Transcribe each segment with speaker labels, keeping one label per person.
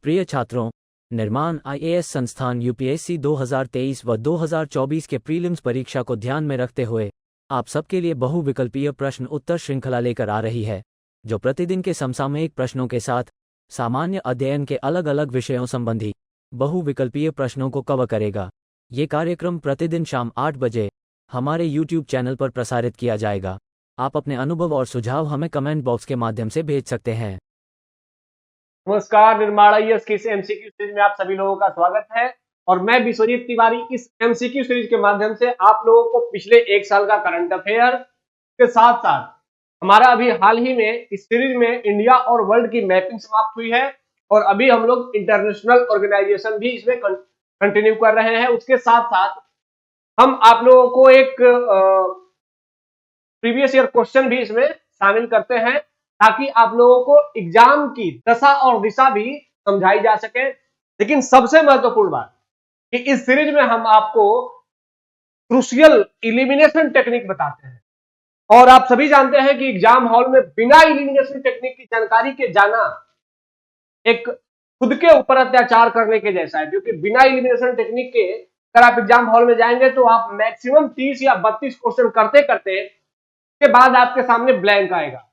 Speaker 1: प्रिय छात्रों, निर्माण आईएएस संस्थान यूपीएससी 2023 व 2024 के प्रीलिम्स परीक्षा को ध्यान में रखते हुए आप सबके लिए बहुविकल्पीय प्रश्न उत्तर श्रृंखला लेकर आ रही है, जो प्रतिदिन के समसामयिक प्रश्नों के साथ सामान्य अध्ययन के अलग अलग विषयों संबंधी बहुविकल्पीय प्रश्नों को कवर करेगा। ये कार्यक्रम प्रतिदिन शाम 8 बजे हमारे यूट्यूब चैनल पर प्रसारित किया जाएगा। आप अपने अनुभव और सुझाव हमें कमेंट बॉक्स के माध्यम से भेज सकते हैं।
Speaker 2: नमस्कार, निर्माण आईएएस की इस एमसीक्यू सीरीज में आप सभी लोगों का स्वागत है और मैं विश्वजीत तिवारी इस एमसीक्यू सीरीज के माध्यम से आप लोगों को पिछले एक साल का करंट अफेयर के साथ साथ हमारा अभी हाल ही में इस सीरीज में इंडिया और वर्ल्ड की मैपिंग समाप्त हुई है और अभी हम लोग इंटरनेशनल ऑर्गेनाइजेशन भी इसमें कंटिन्यू कर रहे हैं। उसके साथ साथ हम आप लोगों को एक प्रीवियस ईयर क्वेश्चन भी इसमें शामिल करते हैं ताकि आप लोगों को एग्जाम की दशा और दिशा भी समझाई जा सके। लेकिन सबसे महत्वपूर्ण बात कि इस सीरीज में हम आपको क्रूशियल इलिमिनेशन टेक्निक बताते हैं और आप सभी जानते हैं कि एग्जाम हॉल में बिना इलिमिनेशन टेक्निक की जानकारी के जाना एक खुद के ऊपर अत्याचार करने के जैसा है, क्योंकि बिना इलिमिनेशन टेक्निक के अगर आप एग्जाम हॉल में जाएंगे तो आप मैक्सिमम 30 या 32 क्वेश्चन करते करते के बाद आपके सामने ब्लैंक आएगा।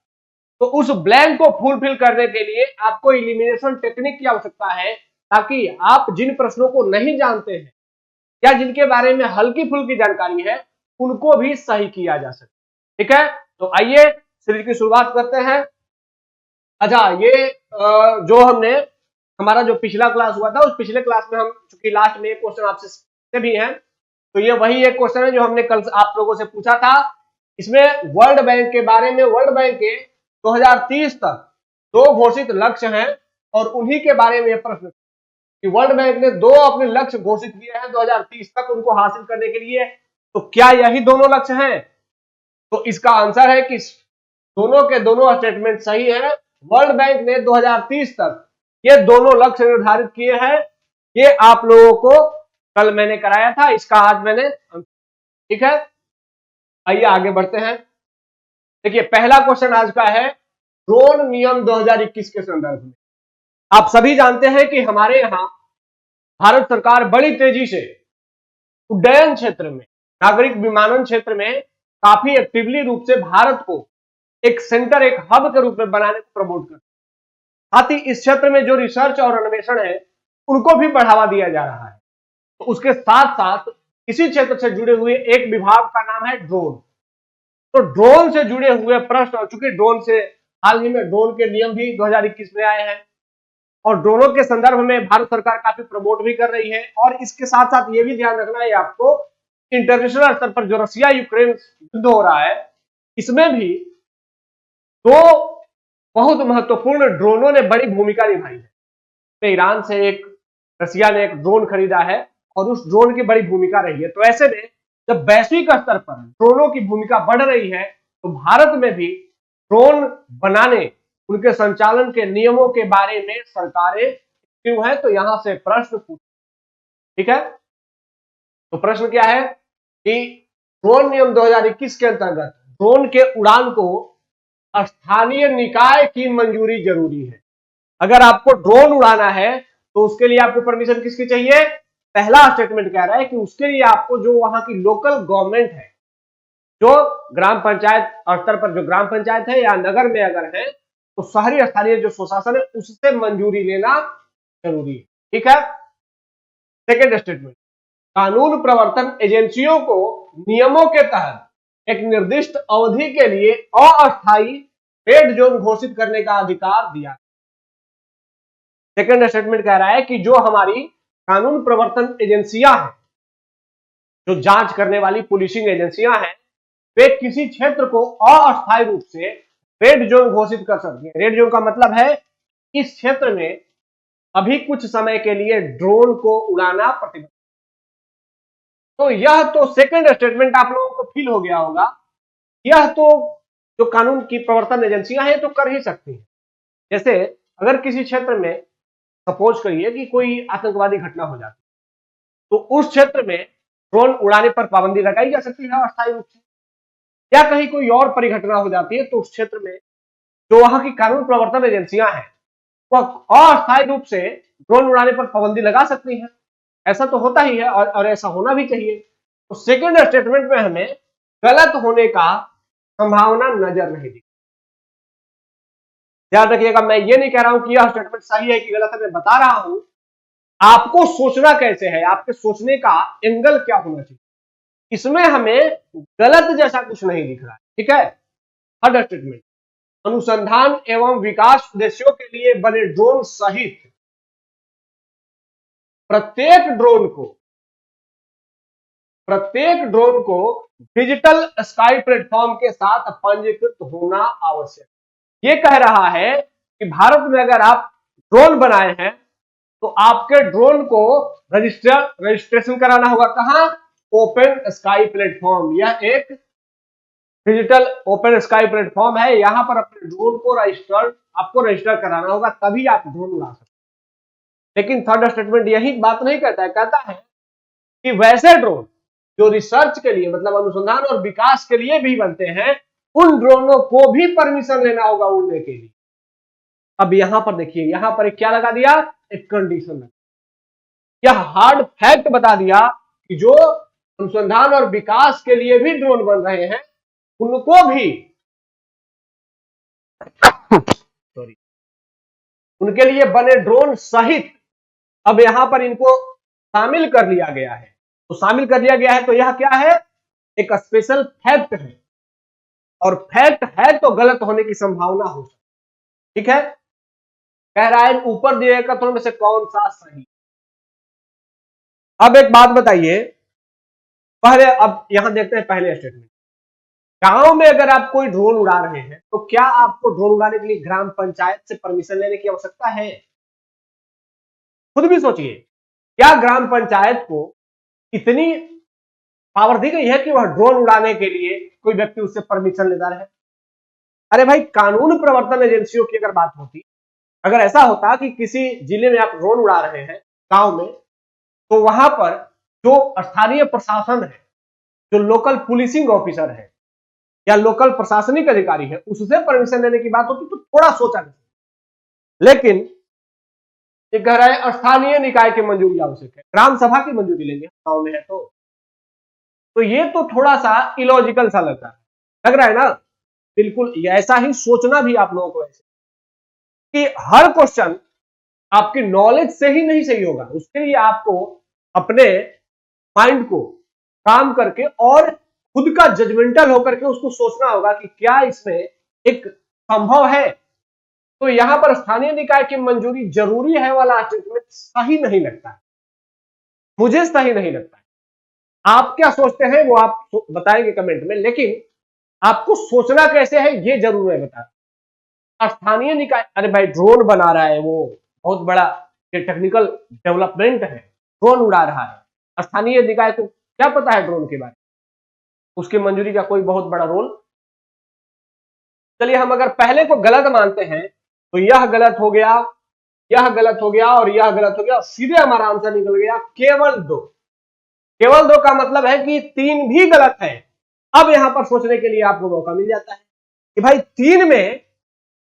Speaker 2: तो उस ब्लैंक को फुलफिल करने के लिए आपको इलिमिनेशन टेक्निक की आवश्यकता है, ताकि आप जिन प्रश्नों को नहीं जानते हैं या जिनके बारे में हल्की फुल्की जानकारी है उनको भी सही किया जा सके। ठीक है, तो आइए सीरीज की शुरुआत करते हैं। अच्छा, ये जो हमने हमारा जो पिछला क्लास हुआ था उस पिछले क्लास में हम चूंकि लास्ट में एक क्वेश्चन आपसे भी है, तो ये वही एक क्वेश्चन है जो हमने कल आप लोगों से पूछा था। इसमें वर्ल्ड बैंक के बारे में, वर्ल्ड बैंक के 2030 तक 2 घोषित लक्ष्य हैं और उन्हीं के बारे में प्रश्न कि वर्ल्ड बैंक ने 2 अपने लक्ष्य घोषित किए हैं 2030 तक उनको हासिल करने के लिए। तो क्या यही दोनों लक्ष्य हैं? तो इसका आंसर है कि दोनों के दोनों स्टेटमेंट सही है। वर्ल्ड बैंक ने 2030 तक ये दोनों लक्ष्य निर्धारित किए हैं। ये आप लोगों को कल मैंने कराया था, इसका आज मैंने, ठीक है। आइए आगे बढ़ते हैं। देखिए, पहला क्वेश्चन आज का है ड्रोन नियम 2021 के संदर्भ में। आप सभी जानते हैं कि हमारे यहां भारत सरकार बड़ी तेजी से उड्डयन क्षेत्र में, नागरिक विमानन क्षेत्र में काफी एक्टिवली रूप से भारत को एक सेंटर, एक हब के रूप में बनाने को प्रमोट कर, साथ ही इस क्षेत्र में जो रिसर्च और अन्वेषण है उनको भी बढ़ावा दिया जा रहा है। तो उसके साथ साथ इसी क्षेत्र से जुड़े हुए एक विभाग का नाम है ड्रोन। तो ड्रोन से जुड़े हुए प्रश्न, और चूंकि ड्रोन से हाल ही में ड्रोन के नियम भी 2021 में आए हैं और ड्रोनों के संदर्भ में भारत सरकार काफी प्रमोट भी कर रही है। और इसके साथ साथ ये भी ध्यान रखना है आपको, इंटरनेशनल स्तर पर जो रसिया यूक्रेन युद्ध हो रहा है इसमें भी 2 बहुत महत्वपूर्ण ड्रोनों ने बड़ी भूमिका निभाई है। ईरान से रसिया ने एक ड्रोन खरीदा है और उस ड्रोन की बड़ी भूमिका रही है। तो ऐसे में जब वैश्विक स्तर पर ड्रोनों की भूमिका बढ़ रही है तो भारत में भी ड्रोन बनाने, उनके संचालन के नियमों के बारे में सरकारें क्यों है, तो यहां से प्रश्न पूछ, ठीक है। तो प्रश्न क्या है कि ड्रोन नियम 2021 के अंतर्गत ड्रोन के उड़ान को स्थानीय निकाय की मंजूरी जरूरी है। अगर आपको ड्रोन उड़ाना है तो उसके लिए आपको परमिशन किसकी चाहिए? पहला स्टेटमेंट कह रहा है कि उसके लिए आपको जो वहां की लोकल गवर्नमेंट है, जो ग्राम पंचायत स्तर पर जो ग्राम पंचायत है या नगर में अगर है तो शहरी स्थानीय जो स्वशासन है उससे मंजूरी लेना जरूरी है। ठीक है। सेकेंड स्टेटमेंट, कानून प्रवर्तन एजेंसियों को नियमों के तहत एक निर्दिष्ट अवधि के लिए अस्थायी रेड जोन घोषित करने का अधिकार दिया। सेकेंड स्टेटमेंट कह रहा है कि जो हमारी कानून प्रवर्तन एजेंसियां हैं, जो जांच करने वाली पुलिसिंग एजेंसियां हैं, वे किसी क्षेत्र को अस्थायी रूप से रेड जोन घोषित कर सकती है। रेड जोन का मतलब है इस क्षेत्र में अभी कुछ समय के लिए ड्रोन को उड़ाना प्रतिबंधित। तो यह तो सेकंड स्टेटमेंट आप लोगों को फील हो गया होगा, यह तो जो कानून की प्रवर्तन एजेंसियां हैं तो कर ही सकती हैं। जैसे अगर किसी क्षेत्र में सपोज करिए कि कोई आतंकवादी घटना हो जाती तो उस क्षेत्र में ड्रोन उड़ाने पर पाबंदी लगाई जा सकती है अस्थायी रूप से, या कहीं कोई और परिघटना हो जाती है तो उस क्षेत्र में जो वहां की कानून प्रवर्तन एजेंसियां हैं वह अस्थायी रूप से ड्रोन उड़ाने पर पाबंदी लगा सकती है। ऐसा तो होता ही है और ऐसा होना भी चाहिए। तो सेकंड स्टेटमेंट में हमें गलत होने का संभावना नजर नहीं दिखती। ध्यान रखिएगा, मैं ये नहीं कह रहा हूं कि यह स्टेटमेंट सही है कि गलत है, मैं बता रहा हूं आपको सोचना कैसे है, आपके सोचने का एंगल क्या होना चाहिए। इसमें हमें गलत जैसा कुछ नहीं दिख रहा है। ठीक है। थर्ड स्टेटमेंट, अनुसंधान एवं विकास उद्देश्यों के लिए बने ड्रोन सहित प्रत्येक ड्रोन को डिजिटल स्काई प्लेटफॉर्म के साथ पंजीकृत होना आवश्यक। ये कह रहा है कि भारत में अगर आप ड्रोन बनाए हैं तो आपके ड्रोन को रजिस्ट्रेशन कराना होगा। कहां? Open sky platform. यह एक डिजिटल ओपन स्काई प्लेटफॉर्म है, यहां पर अपने ड्रोन को रजिस्टर कराना होगा, तभी आप ड्रोन उड़ा सकते हैं। लेकिन थर्ड स्टेटमेंट यही बात नहीं कहता है, कहता है कि वैसे ड्रोन जो रिसर्च के लिए मतलब अनुसंधान और विकास के लिए भी बनते हैं, उन ड्रोनों को भी परमिशन लेना होगा उड़ने के लिए। अब यहां पर देखिए, यहां पर क्या लगा दिया? एक कंडीशन। यह हार्ड फैक्ट बता दिया कि जो अनुसंधान और विकास के लिए भी ड्रोन बन रहे हैं उनको भी सॉरी उनके लिए बने ड्रोन सहित अब यहां पर इनको शामिल कर लिया गया है। तो शामिल कर लिया गया है तो यह क्या है? एक स्पेशल फैक्ट है, और फैक्ट है तो गलत होने की संभावना हो सकती। ठीक है। कह रहा है ऊपर दिए कथनों में से कौन सा सही। अब एक बात बताइए, पहले अब यहां देखते हैं पहले स्टेटमेंट। गांव में अगर आप कोई ड्रोन उड़ा रहे हैं तो क्या आपको ड्रोन उड़ाने के लिए ग्राम पंचायत से परमिशन लेने की आवश्यकता है? खुद भी सोचिए, क्या ग्राम पंचायत को इतनी पावर दी गई है कि वह ड्रोन उड़ाने के लिए कोई व्यक्ति उससे परमिशन लेता रहे? अरे भाई, कानून प्रवर्तन एजेंसियों की अगर बात होती, अगर ऐसा होता कि किसी जिले में आप ड्रोन उड़ा रहे हैं गांव में, तो वहां पर जो स्थानीय प्रशासन है, जो लोकल पुलिसिंग ऑफिसर है या लोकल प्रशासनिक अधिकारी है, उससे परमिशन लेने की बात होती तो थोड़ा सोचा जाए। लेकिन ये कह रहा है स्थानीय निकाय की मंजूरी आवश्यक है, ग्राम सभा की मंजूरी लेंगे गांव में है तो ये तो थोड़ा सा इलॉजिकल सा लग रहा है ना। बिल्कुल ऐसा ही सोचना भी आप लोगों को ऐसे कि हर क्वेश्चन आपकी नॉलेज से ही नहीं सही होगा। उसके लिए आपको अपने माइंड को काम करके और खुद का जजमेंटल होकर के उसको सोचना होगा कि क्या इसमें एक संभव है। तो यहां पर स्थानीय निकाय की मंजूरी जरूरी है वाला स्टेटमेंट सही नहीं लगता है, मुझे सही नहीं लगता है। आप क्या सोचते हैं वो आप बताएंगे कमेंट में, लेकिन आपको सोचना कैसे है ये जरूर है बता। स्थानीय निकाय, अरे भाई ड्रोन बना रहा है, वो बहुत बड़ा टेक्निकल डेवलपमेंट है, ड्रोन उड़ा रहा है, स्थानीय निकाय को क्या पता है ड्रोन के बारे में? उसकी मंजूरी का कोई बहुत बड़ा रोल। चलिए हम अगर पहले को गलत मानते हैं तो यह गलत हो गया, यह गलत हो गया और यह गलत हो गया, सीधे हमारा आंसर निकल गया केवल 2। केवल 2 का मतलब है कि 3 भी गलत है। अब यहां पर सोचने के लिए आपको मौका मिल जाता है कि भाई 3 में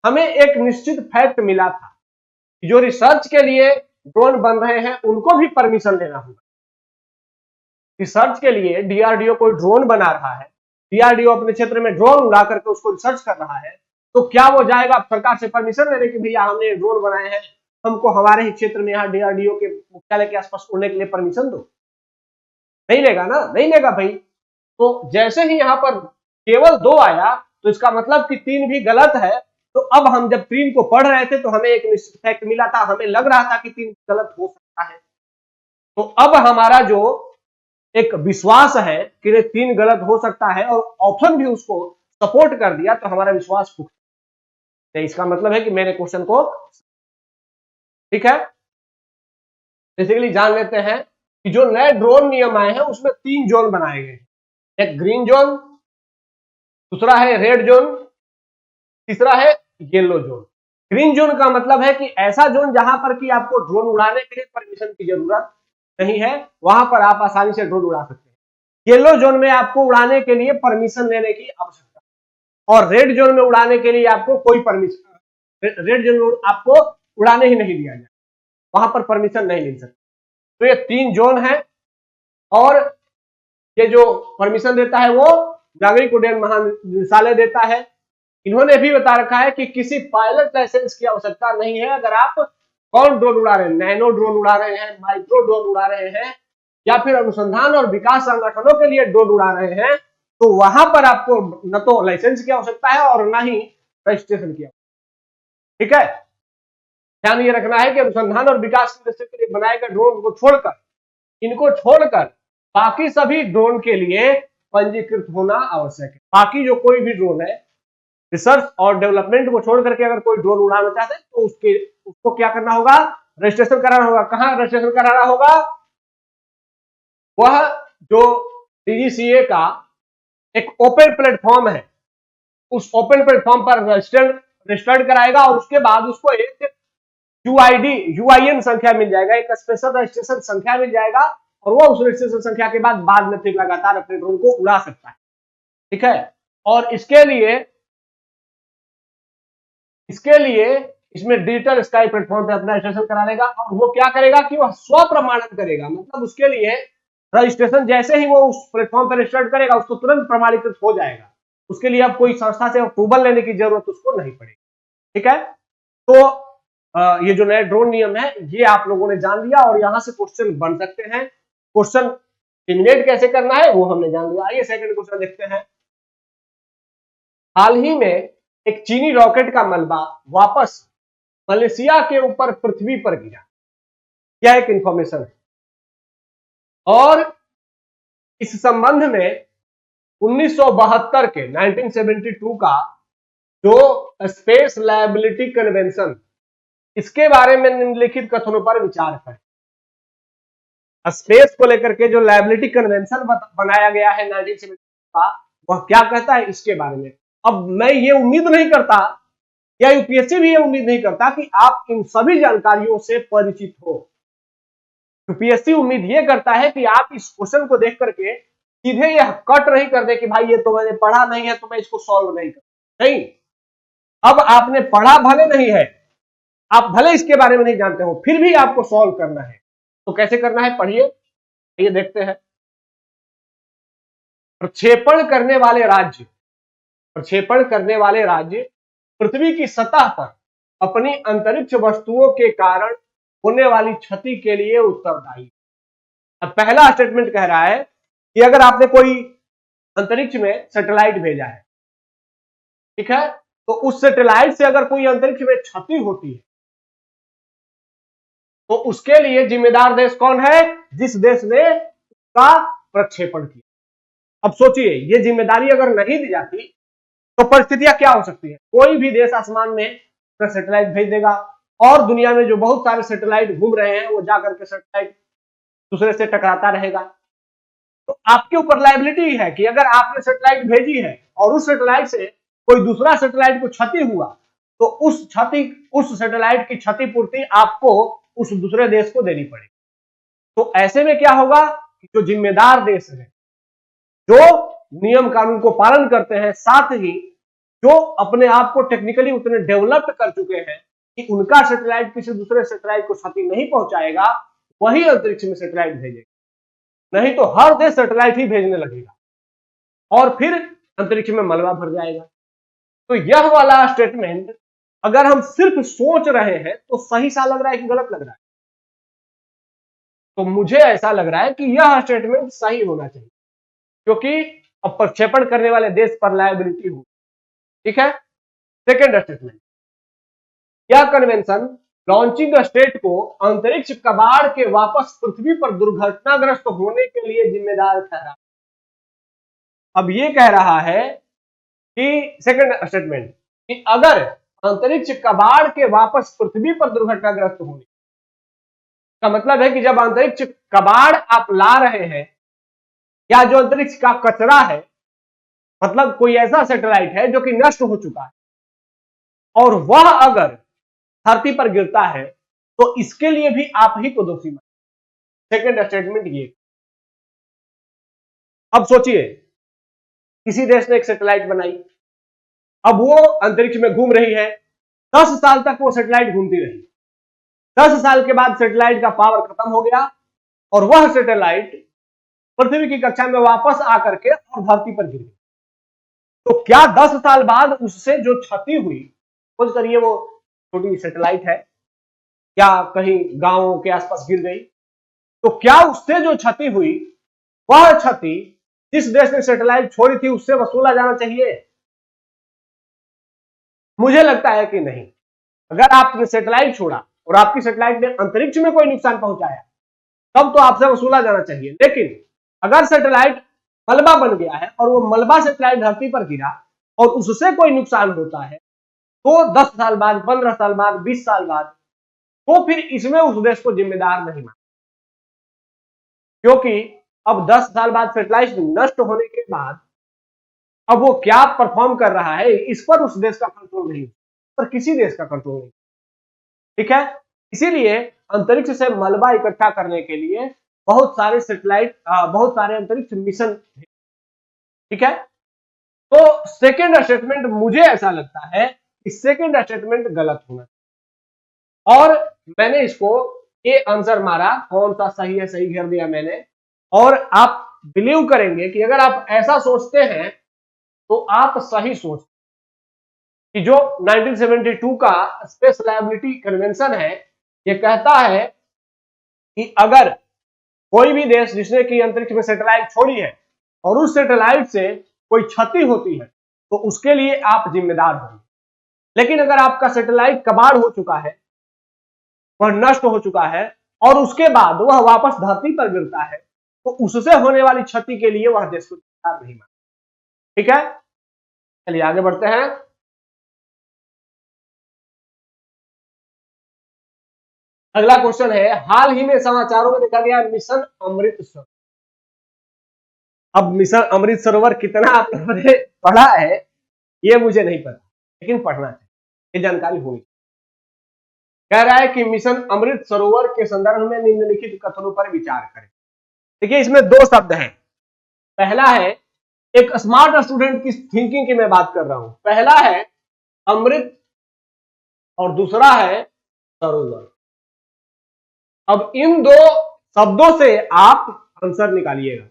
Speaker 2: हमें एक निश्चित फैक्ट मिला था कि जो रिसर्च के लिए ड्रोन बन रहे हैं उनको भी परमिशन लेना होगा। रिसर्च के लिए डीआरडीओ कोई ड्रोन बना रहा है, डीआरडीओ अपने क्षेत्र में ड्रोन उड़ा करके उसको रिसर्च कर रहा है, तो क्या वो जाएगा सरकार से परमिशन लेने की भैया हमने ड्रोन बनाए हैं, हमको हमारे ही क्षेत्र में यहाँ डीआरडीओ के मुख्यालय के आसपास उड़ने के लिए परमिशन दो? नहीं लेगा ना, नहीं लेगा भाई। तो जैसे ही यहाँ पर केवल 2 आया तो इसका मतलब कि 3 भी गलत है। तो अब हम जब 3 को पढ़ रहे थे तो हमें एक निश्चित फैक्ट मिला था, हमें लग रहा था कि 3 गलत हो सकता है। तो अब हमारा जो एक विश्वास है कि 3 गलत हो सकता है और ऑप्शन भी उसको सपोर्ट कर दिया, तो हमारा विश्वास पुख्ता है। इसका मतलब है कि मेरे क्वेश्चन को ठीक है। बेसिकली जान लेते हैं कि जो नए ड्रोन नियम आए हैं उसमें 3 जोन बनाए गए, एक ग्रीन जोन, दूसरा है रेड जोन, तीसरा है येलो जोन। ग्रीन जोन का मतलब है कि ऐसा जोन जहां पर कि आपको ड्रोन उड़ाने के लिए परमिशन की जरूरत नहीं है, वहां पर आप आसानी से ड्रोन उड़ा सकते हैं। येलो जोन में आपको उड़ाने के लिए परमिशन लेने की आवश्यकता, और रेड जोन में उड़ाने के लिए आपको कोई परमिशन, रेड जोन में आपको उड़ाने ही नहीं दिया जाए, वहां पर परमिशन नहीं मिल सकती। तो ये 3 जोन है और ये जो परमिशन देता है वो नागरिक उड्डयन महानिदेशालय देता है। इन्होंने भी बता रखा है कि किसी पायलट लाइसेंस की आवश्यकता नहीं है। अगर आप कौन ड्रोन उड़ा रहे हैं, नैनो ड्रोन उड़ा रहे हैं, माइक्रो ड्रोन उड़ा रहे हैं या फिर अनुसंधान और विकास संगठनों के लिए ड्रोन उड़ा रहे हैं, तो वहां पर आपको न तो लाइसेंस की आवश्यकता है और न ही रजिस्ट्रेशन की आवश्यकता। ठीक है, ध्यान ये रखना है कि अनुसंधान और विकास के उद्देश्य के लिए बनाए गए ड्रोन को छोड़कर, इनको छोड़कर बाकी सभी ड्रोन के लिए पंजीकृत होना आवश्यक है। बाकी जो कोई भी ड्रोन है, रिसर्च और डेवलपमेंट को छोड़ करके अगर कोई ड्रोन उड़ाना चाहते हैं तो उसको क्या करना होगा, रजिस्ट्रेशन कराना होगा। कहां रजिस्ट्रेशन कराना होगा, वह जो डीजीसीए का एक ओपन प्लेटफॉर्म है, उस ओपन प्लेटफॉर्म पर रजिस्टर्ड कराएगा और उसके बाद उसको एक यूआईएन संख्या मिल जाएगा, एक स्पेशल रजिस्ट्रेशन संख्या मिल जाएगा और वो उस रजिस्ट्रेशन संख्या के बाद में फिर लगातार अपने ड्रोन को उड़ा सकता है। ठीक है, और इसके लिए इसमें डिजिटल स्काई प्लेटफॉर्म पे अपना रजिस्ट्रेशन करा लेगा और वो क्या करेगा कि वह स्व प्रमाणन करेगा। मतलब उसके लिए रजिस्ट्रेशन जैसे ही वो उस प्लेटफॉर्म पर रजिस्टर्ड करेगा उसको तुरंत प्रमाणीकृत हो जाएगा। उसके लिए अब कोई संस्था से अप्रूवल लेने की जरूरत उसको नहीं पड़ेगी। ठीक है, तो ये जो नए ड्रोन नियम है ये आप लोगों ने जान लिया और यहां से क्वेश्चन बन सकते हैं। क्वेश्चन एलिमिनेट कैसे करना है वो हमने जान लिया। आइए सेकंड क्वेश्चन देखते हैं। हाल ही में एक चीनी रॉकेट का मलबा वापस मलेशिया के ऊपर पृथ्वी पर गिरा, यह एक इंफॉर्मेशन है और इस संबंध में 1972 के 1972 का जो स्पेस लायबिलिटी कन्वेंशन, इसके बारे में निम्नलिखित कथनों पर विचार करें। स्पेस को लेकर के जो लायबिलिटी कन्वेंशन बनाया गया है 1972 का, वह क्या कहता है इसके बारे में। अब मैं ये उम्मीद नहीं करता या यूपीएससी भी ये उम्मीद नहीं करता कि आप इन सभी जानकारियों से परिचित हो। यूपीएससी उम्मीद ये करता है कि आप इस क्वेश्चन को देख करके सीधे यह कट नहीं कर दे कि भाई ये तो मैंने पढ़ा नहीं है तो मैं इसको सॉल्व नहीं कर। नहीं, अब आपने पढ़ा भले नहीं है, आप भले इसके बारे में नहीं जानते हो, फिर भी आपको सॉल्व करना है। तो कैसे करना है, पढ़िए, ये देखते हैं। प्रक्षेपण करने वाले राज्य पृथ्वी की सतह पर अपनी अंतरिक्ष वस्तुओं के कारण होने वाली क्षति के लिए उत्तरदायी। अब पहला स्टेटमेंट कह रहा है कि अगर आपने कोई अंतरिक्ष में सैटेलाइट भेजा है, ठीक है, तो उस सैटेलाइट से अगर कोई अंतरिक्ष में क्षति होती है तो उसके लिए जिम्मेदार देश कौन है, जिस देश ने उसका प्रक्षेपण किया। अब सोचिए, ये जिम्मेदारी अगर नहीं दी जाती तो परिस्थितियां क्या हो सकती है। कोई भी देश आसमान में अपना सैटेलाइट भेज देगा और दुनिया में जो बहुत सारे सैटेलाइट घूम रहे हैं वो जाकर के सैटेलाइट दूसरे से टकराता रहेगा। तो आपके ऊपर लायबिलिटी है कि अगर आपने सैटेलाइट भेजी है और उस सैटेलाइट से कोई दूसरा सैटेलाइट को क्षति हुआ तो उस सैटेलाइट की क्षतिपूर्ति आपको उस दूसरे देश को देनी पड़ेगी। तो ऐसे में क्या होगा कि जो जिम्मेदार देश है, जो नियम कानून को पालन करते हैं, साथ ही जो अपने आप को टेक्निकली उतने डेवलप्ड कर चुके हैं कि उनका सैटेलाइट किसी दूसरे सैटेलाइट को क्षति नहीं पहुंचाएगा, वही अंतरिक्ष में सैटेलाइट भेजेगा। नहीं तो हर देश सैटेलाइट ही भेजने लगेगा और फिर अंतरिक्ष में मलबा भर जाएगा। तो यह वाला स्टेटमेंट अगर हम सिर्फ सोच रहे हैं तो सही सा लग रहा है कि गलत लग रहा है। तो मुझे ऐसा लग रहा है कि यह स्टेटमेंट सही होना चाहिए, क्योंकि अब प्रक्षेपण करने वाले देश पर लायबिलिटी हो। ठीक है, सेकेंड स्टेटमेंट, यह कन्वेंशन लॉन्चिंग स्टेट को अंतरिक्ष कबाड़ के वापस पृथ्वी पर दुर्घटनाग्रस्त होने के लिए जिम्मेदार ठहरा। अब ये कह रहा है कि सेकेंड स्टेटमेंट कि अगर अंतरिक्ष कबाड़ के वापस पृथ्वी पर दुर्घटनाग्रस्त होने का मतलब है कि जब अंतरिक्ष कबाड़ आप ला रहे हैं या जो अंतरिक्ष का कचरा है, मतलब कोई ऐसा सैटेलाइट है जो कि नष्ट हो चुका है और वह अगर धरती पर गिरता है तो इसके लिए भी आप ही को दोषी माने। सेकेंड स्टेटमेंट ये। अब सोचिए, किसी देश ने एक सैटेलाइट बनाई, अब वो अंतरिक्ष में घूम रही है, 10 साल तक वो सैटेलाइट घूमती रही, 10 साल के बाद सैटेलाइट का पावर खत्म हो गया और वह सैटेलाइट पृथ्वी की कक्षा में वापस आकर के और धरती पर गिर गई। तो क्या 10 साल बाद उससे जो क्षति हुई, खोज करिए वो छोटी सैटेलाइट है, क्या कहीं गांवों के आसपास गिर गई, तो क्या उससे जो क्षति हुई वह क्षति जिस देश ने सैटेलाइट छोड़ी थी उससे वसूला जाना चाहिए? मुझे लगता है कि नहीं। अगर आपने सैटेलाइट छोड़ा और आपकी सैटेलाइट ने अंतरिक्ष में कोई नुकसान पहुंचाया तब तो आपसे वसूला जाना चाहिए, लेकिन अगर सैटेलाइट मलबा बन गया है और वो मलबा सैटेलाइट धरती पर गिरा और उससे कोई नुकसान होता है तो 10 साल बाद, 15 साल बाद, 20 साल बाद, तो फिर इसमें उस देश को जिम्मेदार नहीं माना, क्योंकि अब 10 साल बाद सैटेलाइट नष्ट होने के बाद अब वो क्या परफॉर्म कर रहा है इस पर उस देश का कंट्रोल नहीं, पर किसी देश का कंट्रोल नहीं। ठीक है, इसीलिए अंतरिक्ष से मलबा इकट्ठा करने के लिए बहुत सारे सैटेलाइट, बहुत सारे अंतरिक्ष मिशन। ठीक है, तो सेकेंड स्टेटमेंट मुझे ऐसा लगता है कि सेकेंड स्टेटमेंट गलत होना और मैंने इसको ये आंसर मारा, कौन सा सही है, सही घेर दिया मैंने। और आप बिलीव करेंगे कि अगर आप ऐसा सोचते हैं तो आप सही सोच कि जो 1972 का स्पेस लायबिलिटी कन्वेंशन है ये कहता है कि अगर कोई भी देश जिसने कि अंतरिक्ष में सैटेलाइट छोड़ी है और उस सैटेलाइट से कोई क्षति होती है तो उसके लिए आप जिम्मेदार होंगे, लेकिन अगर आपका सैटेलाइट कबाड़ हो चुका है, वह नष्ट हो चुका है और उसके बाद वह वापस धरती पर गिरता है तो उससे होने वाली क्षति के लिए वह देश को जिम्मेदार नहीं मानता। ठीक है, चलिए आगे बढ़ते हैं। अगला क्वेश्चन है, हाल ही में समाचारों में देखा गया मिशन अमृत सरोवर। अब मिशन अमृत सरोवर कितना आप लोगों ने पढ़ा है ये मुझे नहीं पता, लेकिन पढ़ना चाहिए, ये जानकारी होनी। कह रहा है कि मिशन अमृत सरोवर के संदर्भ में निम्नलिखित कथनों पर विचार करें। देखिए इसमें दो शब्द हैं, पहला है एक स्मार्ट स्टूडेंट की थिंकिंग की मैं बात कर रहा हूं, पहला है अमृत और दूसरा है सरोवर। अब इन दो शब्दों से आप आंसर निकालिएगा।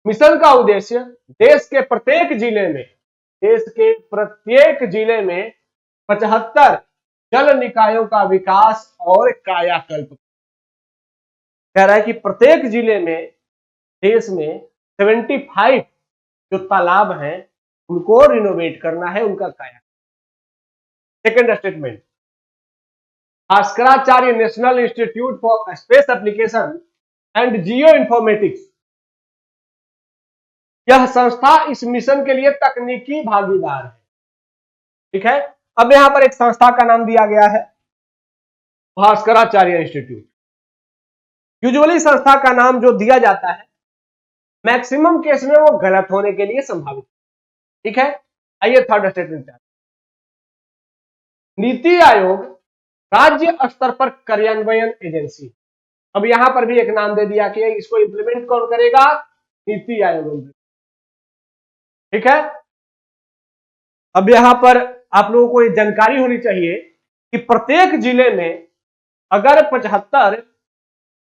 Speaker 2: मिशन का उद्देश्य देश के प्रत्येक जिले में 75 जल निकायों का विकास और कायाकल्प। कह रहा है कि प्रत्येक जिले में देश में 75 जो तालाब हैं उनको रिनोवेट करना है, उनका काया। Second statement, Bhaskaracharya national institute for space application and Jio informatics, यह संस्था इस मिशन के लिए तकनीकी भागीदार है। ठीक है, अब यहां पर एक संस्था का नाम दिया गया है भास्कराचार्य इंस्टीट्यूट। यूजुअली संस्था का नाम जो दिया जाता है मैक्सिमम केस में वो गलत होने के लिए संभावित। ठीक है, आइए थर्ड स्टेटमेंट। नीति आयोग राज्य स्तर पर कार्यान्वयन एजेंसी। अब यहां पर भी एक नाम दे दिया कि इसको इंप्लीमेंट कौन करेगा, नीति आयोग। ठीक है, अब यहां पर आप लोगों को ये जानकारी होनी चाहिए कि प्रत्येक जिले में अगर 75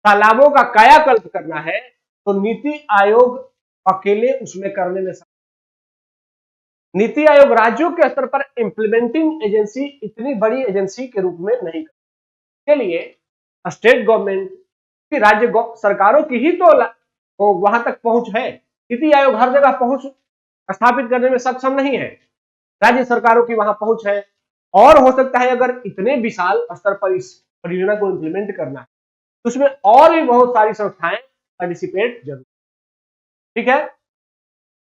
Speaker 2: तालाबों का कायाकल्प करना है तो नीति आयोग अकेले उसमें करने में नीति आयोग राज्यों के स्तर पर इंप्लीमेंटिंग एजेंसी इतनी बड़ी एजेंसी के रूप में नहीं करती। इसके लिए स्टेट गवर्नमेंट की, राज्य सरकारों की ही तो वहां तक पहुंच है। नीति आयोग हर जगह पहुंच स्थापित करने में सक्षम नहीं है, राज्य सरकारों की वहां पहुंच है। और हो सकता है अगर इतने विशाल स्तर पर इस परियोजना को इंप्लीमेंट करना है तो उसमें और भी बहुत सारी संस्थाएं पार्टिसिपेट जरूर। ठीक है,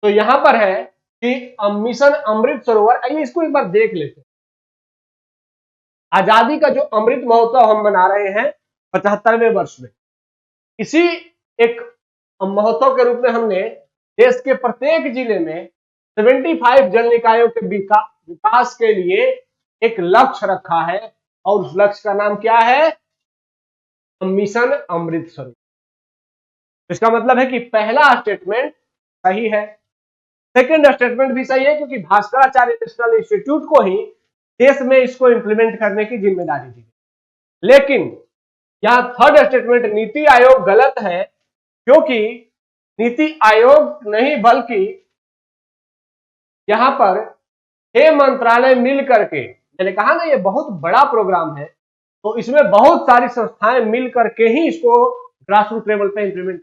Speaker 2: तो यहां पर है कि मिशन अमृत सरोवर, आइए इसको एक बार देख लेते हैं। आजादी का जो अमृत महोत्सव हम मना रहे हैं 75वें वर्ष में, इसी एक महोत्सव के रूप में हमने देश के प्रत्येक जिले में 75 जल निकायों के विकास के लिए एक लक्ष्य रखा है और उस लक्ष्य का नाम क्या है, मिशन अमृत सरोवर। इसका मतलब है कि पहला स्टेटमेंट सही है, सेकेंड स्टेटमेंट भी सही है, क्योंकि भास्कराचार्य नेशनल इंस्टीट्यूट को ही देश में इसको इंप्लीमेंट करने की जिम्मेदारी दी। लेकिन यहां थर्ड स्टेटमेंट नीति आयोग गलत है, क्योंकि नीति आयोग नहीं बल्कि यहां पर 6 मंत्रालय मिल करके, मैंने कहा ना ये बहुत बड़ा प्रोग्राम है, तो इसमें बहुत सारी संस्थाएं मिल करके ही इसको ग्रास रूट लेवल पे इंप्लीमेंट।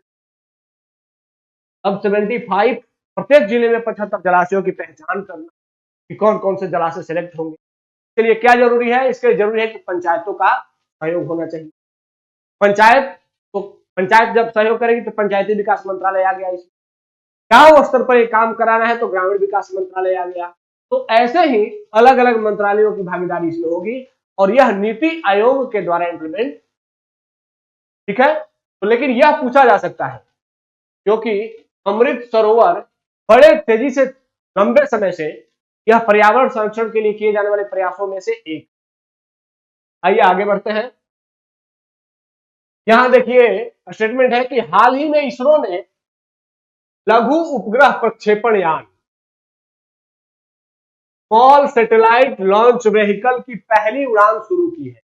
Speaker 2: अब 75 प्रत्येक जिले में 75 जलाशयों की पहचान करना कि कौन कौन से जलाशय सेलेक्ट होंगे, इसके लिए क्या जरूरी है? इसके लिए जरूरी है कि पंचायतों का सहयोग होना चाहिए। पंचायत जब सहयोग करेगी तो पंचायती विकास मंत्रालय आ गया, इसमें गांव स्तर पर ये काम कराना है तो ग्रामीण विकास मंत्रालय आ गया। तो ऐसे ही अलग अलग मंत्रालयों की भागीदारी इसमें होगी और यह नीति आयोग के द्वारा इंप्लीमेंट, ठीक है। तो लेकिन यह पूछा जा सकता है क्योंकि अमृत सरोवर बड़े तेजी से लंबे समय से यह पर्यावरण संरक्षण के लिए किए जाने वाले प्रयासों में से एक। आइए आगे बढ़ते हैं। यहां देखिए स्टेटमेंट है कि हाल ही में इसरो ने लघु उपग्रह प्रक्षेपण यान स्मॉल सैटेलाइट लॉन्च व्हीकल की पहली उड़ान शुरू की है।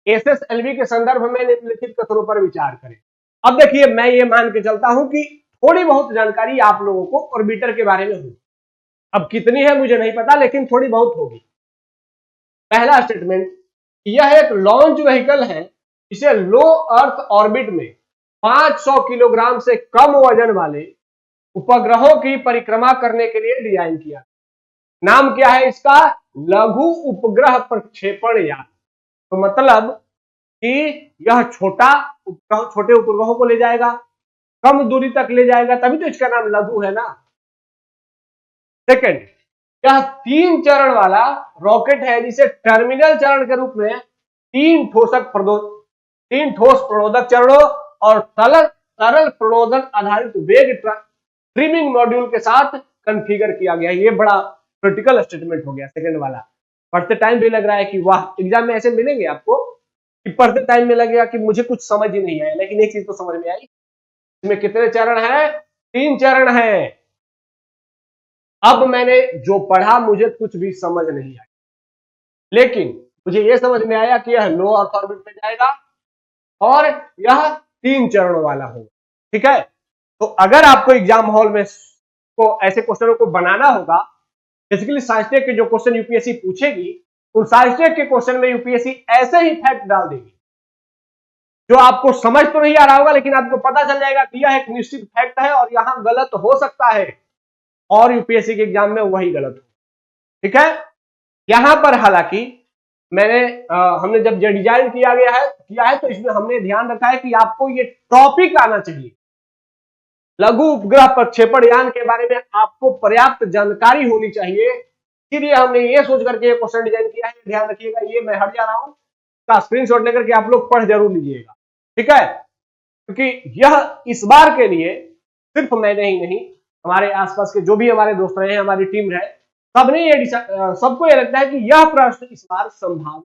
Speaker 2: एसएसएलवी के संदर्भ में निम्नलिखित कथनों पर विचार करें। अब देखिए मैं ये मान के चलता हूं कि थोड़ी बहुत जानकारी आप लोगों को ऑर्बिटर के बारे में होगी, अब कितनी है मुझे नहीं पता, लेकिन थोड़ी बहुत होगी। पहला स्टेटमेंट, यह एक लॉन्च व्हीकल है, इसे लो अर्थ ऑर्बिट में 500 किलोग्राम से कम वजन वाले उपग्रहों की परिक्रमा करने के लिए डिजाइन किया। नाम क्या है इसका? लघु उपग्रह प्रक्षेपण यान। तो मतलब कि यह छोटे उपग्रहों को ले जाएगा, कम दूरी तक ले जाएगा, तभी तो इसका नाम लघु है ना। सेकंड, यह 3 चरण वाला रॉकेट है जिसे टर्मिनल चरण के रूप में 3 ठोस प्रणोदक चरणों और तरल प्रणोदन आधारित वेग ट्रिमिंग मॉड्यूल के साथ कॉन्फ़िगर किया गया। ये बड़ा क्रिटिकल स्टेटमेंट हो गया सेकंड वाला। पढ़ते टाइम भी लग रहा है कि वाह, एग्जाम में ऐसे मिलेंगे आपको कि पढ़ते टाइम में लगेगा कि मुझे कुछ समझ ही नहीं आया, लेकिन एक चीज तो समझ में आई, इसमें कितने चरण हैं? 3 चरण हैं। अब मैंने जो पढ़ा मुझे कुछ भी समझ नहीं आया, लेकिन मुझे यह समझ में आया कि यह लो अर्थ ऑर्बिट में जाएगा और यह 3 चरणों वाला होगा, ठीक है। तो अगर आपको एग्जाम हॉल में को ऐसे क्वेश्चनों को बनाना होगा, बेसिकली साइंस टेक के जो क्वेश्चन यूपीएससी पूछेगी, उन साइंस टेक के क्वेश्चन में यूपीएससी ऐसे ही फैक्ट डाल देगी जो आपको समझ तो नहीं आ रहा होगा, लेकिन आपको पता चल जाएगा कि यह एक निश्चित फैक्ट है और यहां गलत हो सकता है, और यूपीएससी के एग्जाम में वही गलत हो, ठीक है। यहां पर हालांकि हमने जब डिजाइन किया है तो इसमें हमने ध्यान रखा है कि आपको ये टॉपिक आना चाहिए। लघु उपग्रह प्रक्षेपण यान के बारे में आपको पर्याप्त जानकारी होनी चाहिए, इसलिए हमने ये सोच करके क्वेश्चन डिजाइन किया है। ध्यान रखिएगा, ये मैं हट जा रहा हूं, इसका स्क्रीनशॉट लेकर के आप लोग पढ़ जरूर लीजिएगा, ठीक है। क्योंकि यह इस बार के लिए सिर्फ मैंने ही नहीं, हमारे आसपास के जो भी हमारे दोस्त रहे हैं, हमारी टीम रहे, सबको ये लगता है कि यह प्रश्न इस बार संभावित,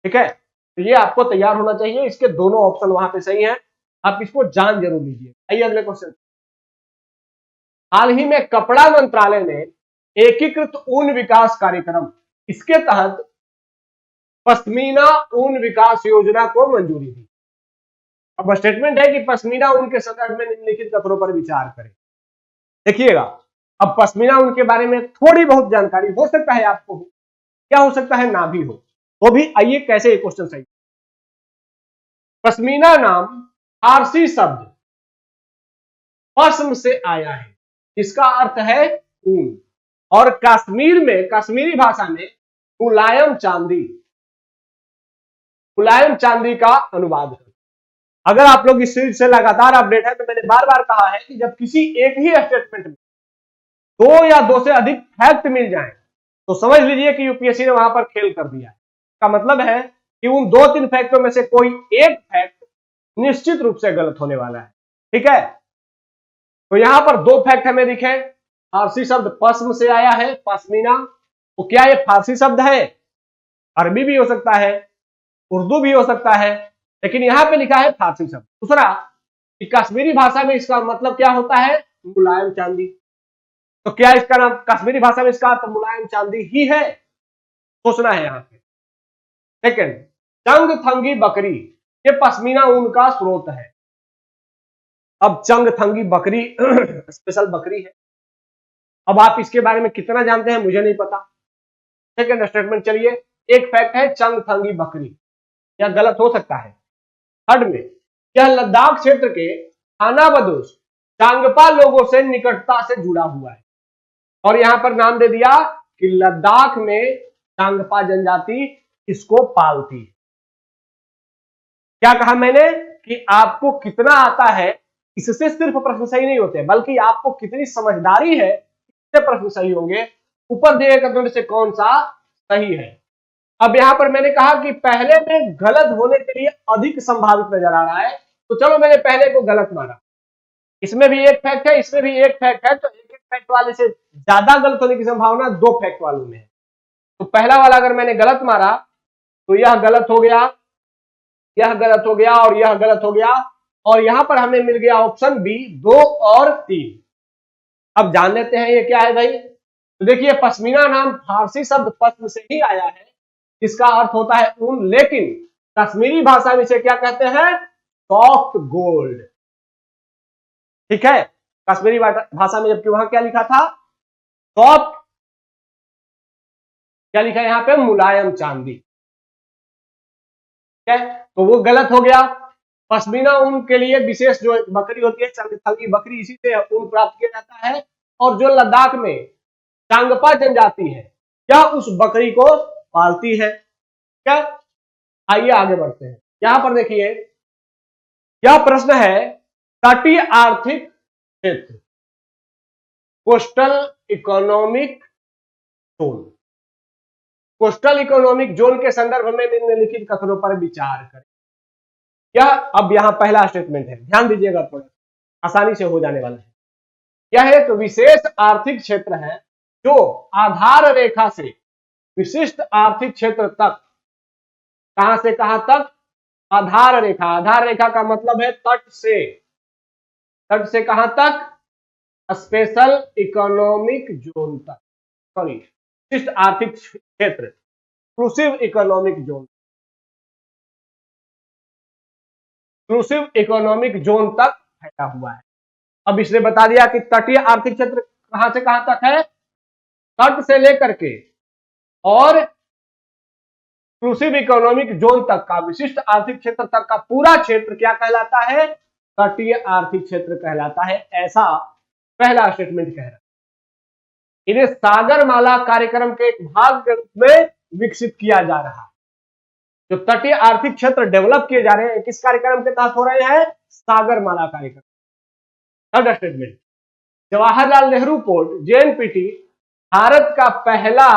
Speaker 2: ठीक है। तो ये आपको तैयार होना चाहिए, इसके दोनों ऑप्शन वहां पे सही हैं, आप इसको जान जरूर लीजिए। आइए अगले क्वेश्चन। हाल ही में कपड़ा मंत्रालय ने एकीकृत ऊन विकास कार्यक्रम, इसके तहत पश्मीना ऊन विकास योजना को मंजूरी दी। अब स्टेटमेंट है कि पश्मीना ऊन के संदर्भ में निम्नलिखित कथनों पर विचार करें। देखिएगा, अब पश्मीना ऊन के बारे में थोड़ी बहुत जानकारी हो सकता है आपको, क्या हो सकता है ना भी हो, तो भी आइए कैसे क्वेश्चन सही। पश्मीना नाम फारसी शब्द पश्म से आया है, इसका अर्थ है ऊन, और कश्मीरी भाषा में मुलायम चांदी का अनुवाद है। अगर आप लोग इस सीरीज से लगातार अपडेट है तो मैंने बार बार कहा है कि जब किसी एक ही स्टेटमेंट में 2 या 2 से अधिक फैक्ट मिल जाए तो समझ लीजिए कि यूपीएससी ने वहां पर खेल कर दिया है। इसका मतलब है कि उन 2-3 फैक्टों में से कोई एक फैक्ट निश्चित रूप से गलत होने वाला है, ठीक है। तो यहां पर 2 फैक्ट हमें दिखे। फारसी शब्द पश्म से आया है, पश्मीना, तो क्या ये फारसी शब्द है? अरबी भी हो सकता है, उर्दू भी हो सकता है, लेकिन यहां पे लिखा है फारसी शब्द। दूसरा कि कश्मीरी भाषा में इसका मतलब क्या होता है? मुलायम चांदी। तो क्या इसका नाम कश्मीरी भाषा में इसका अर्थ मुलायम चांदी ही है? सोचना है यहां पे। सेकंड, चंगथंगी बकरी ये पश्मीना ऊन का स्रोत है। अब चंगथंगी बकरी स्पेशल बकरी है। अब आप इसके बारे में कितना जानते हैं मुझे नहीं पता। सेकंड स्टेटमेंट चलिए, एक फैक्ट है चंगथंगी बकरी, यह गलत हो सकता है। थर्ड में, यह लद्दाख क्षेत्र के खानाबदोश चांगपा लोगों से निकटता से जुड़ा हुआ है। और यहां पर नाम दे दिया कि लद्दाख में चांगपा जनजाति इसको पालती है। क्या कहा मैंने कि आपको कितना आता है इससे सिर्फ प्रश्न सही नहीं होते, बल्कि आपको कितनी समझदारी है इससे प्रश्न सही होंगे। ऊपर दिए गए कथनों में से कौन सा सही है। अब यहां पर मैंने कहा कि पहले में गलत होने के लिए अधिक संभावित नजर आ रहा है, तो चलो मैंने पहले को गलत माना। इसमें भी एक फैक्ट है, इसमें भी एक फैक्ट है, तो एक एक फैक्ट वाले से ज्यादा गलत होने की संभावना दो फैक्ट वालों में है। तो पहला वाला अगर मैंने गलत मारा तो यह गलत हो गया, यह गलत हो गया और यह गलत हो गया, और यहां पर हमें मिल गया ऑप्शन बी 2 और 3। अब जान लेते हैं ये क्या है भाई। तो देखिए पश्मीना नाम फारसी शब्द पश्म से ही आया है, इसका अर्थ होता है ऊन, लेकिन कश्मीरी भाषा में इसे क्या कहते हैं, सॉफ्ट गोल्ड। ठीक है, कश्मीरी भाषा में, जबकि वहां क्या लिखा था, सॉफ्ट, क्या लिखा है यहां पे, मुलायम चांदी। ठीक है, तो वो गलत हो गया। पश्मीना ऊन के लिए विशेष जो बकरी होती है चंगथंगी बकरी, इसी से ऊन प्राप्त किया जाता है। और जो लद्दाख में चांगपा जनजाति है यह उस बकरी को पालती है। क्या, आइए आगे बढ़ते हैं। यहां पर देखिए यह प्रश्न है तटीय आर्थिक क्षेत्र, coastal economic zone. Coastal economic zone के संदर्भ में निम्नलिखित कथनों पर विचार करें। यह अब यहां पहला स्टेटमेंट है, ध्यान दीजिएगा, थोड़ा आसानी से हो जाने वाला है। यह एक विशेष आर्थिक क्षेत्र है जो आधार रेखा से विशिष्ट आर्थिक क्षेत्र तक, कहां से कहां तक, आधार रेखा, आधार रेखा का मतलब है तट से, तट से कहां तक, स्पेशल इकोनॉमिक जोन तक, सॉरी विशिष्ट आर्थिक क्षेत्र, exclusive economic zone, exclusive economic zone तक फैला हुआ है। अब इसने बता दिया कि तटीय आर्थिक क्षेत्र कहां से कहां तक है, तट से लेकर के और एक्सक्लूसिव इकोनॉमिक जोन तक का, विशिष्ट आर्थिक क्षेत्र तक का पूरा क्षेत्र क्या कहलाता है, तटीय आर्थिक क्षेत्र कहलाता है। ऐसा पहला स्टेटमेंट कह रहा है। इन्हें सागरमाला कार्यक्रम के एक भाग के रूप में विकसित किया जा रहा है। जो तटीय आर्थिक क्षेत्र डेवलप किए जा रहे हैं किस कार्यक्रम के तहत हो रहे हैं, सागरमाला कार्यक्रम। Third statement, Jawaharlal Nehru port JNPT Bharat का पहला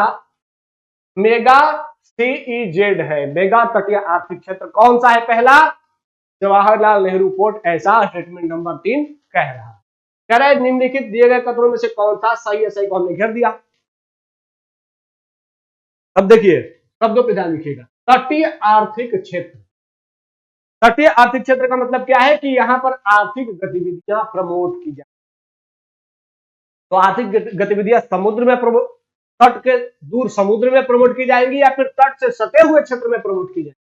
Speaker 2: मेगा सीईजेड है। मेगा तटीय आर्थिक क्षेत्र कौन सा है पहला, जवाहरलाल नेहरू पोर्ट। ऐसा स्टेटमेंट नंबर 3 कह रहा है। कह रहा है निम्नलिखित दिए गए कथनों में से कौन सा सही है, सही को हमने घेर दिया। अब देखिए शब्दों पे ध्यान रखिएगा, तटीय आर्थिक क्षेत्र। तटीय आर्थिक क्षेत्र का मतलब क्या है कि यहां पर आर्थिक गतिविधियां प्रमोट की जाए। तो आर्थिक गतिविधियां समुद्र में प्रमोट, तट के दूर समुद्र में प्रमोट की जाएंगी या फिर तट से सटे हुए क्षेत्र में प्रमोट की जाएगी,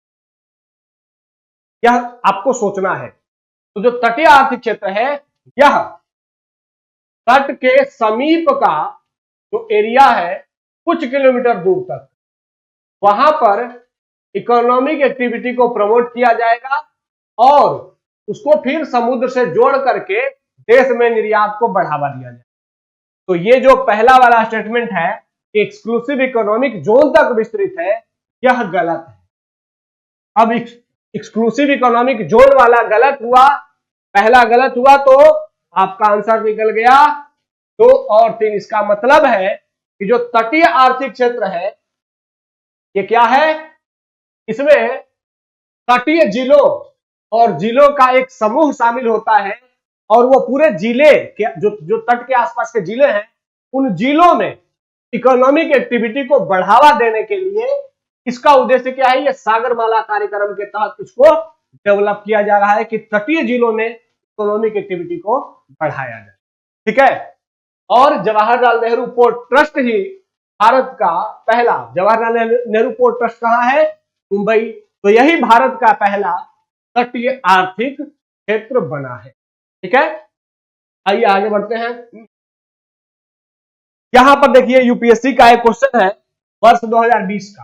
Speaker 2: यह आपको सोचना है। तो जो तटीय आर्थिक क्षेत्र है यह तट के समीप का जो एरिया है कुछ किलोमीटर दूर तक, वहां पर इकोनॉमिक एक्टिविटी को प्रमोट किया जाएगा और उसको फिर समुद्र से जोड़ करके देश में निर्यात को बढ़ावा दिया जाएगा। तो ये जो पहला वाला स्टेटमेंट है एक्सक्लूसिव इकोनॉमिक जोन तक विस्तृत है, यह गलत है। अब एक्सक्लूसिव इकोनॉमिक जोन वाला गलत हुआ, पहला गलत हुआ, तो आपका आंसर निकल गया 2 और 3। इसका मतलब है कि जो तटीय आर्थिक क्षेत्र है ये क्या है, इसमें तटीय जिलों और जिलों का एक समूह शामिल होता है और वो पूरे जिले के जो तट के आसपास के जिले हैं उन जिलों में इकोनॉमिक एक्टिविटी को बढ़ावा देने के लिए इसका उद्देश्य क्या है, ये सागरमाला कार्यक्रम के तहत इसको डेवलप किया जा रहा है कि तटीय जिलों में इकोनॉमिक एक्टिविटी को बढ़ाया जाए। ठीक है, और जवाहरलाल नेहरू पोर्ट ट्रस्ट ही भारत का पहला, जवाहरलाल नेहरू पोर्ट ट्रस्ट कहां है, मुंबई, तो यही भारत का पहला तटीय आर्थिक क्षेत्र बना है। ठीक है, आइए आगे बढ़ते हैं। यहां पर देखिए यूपीएससी का एक क्वेश्चन है वर्ष 2020 का,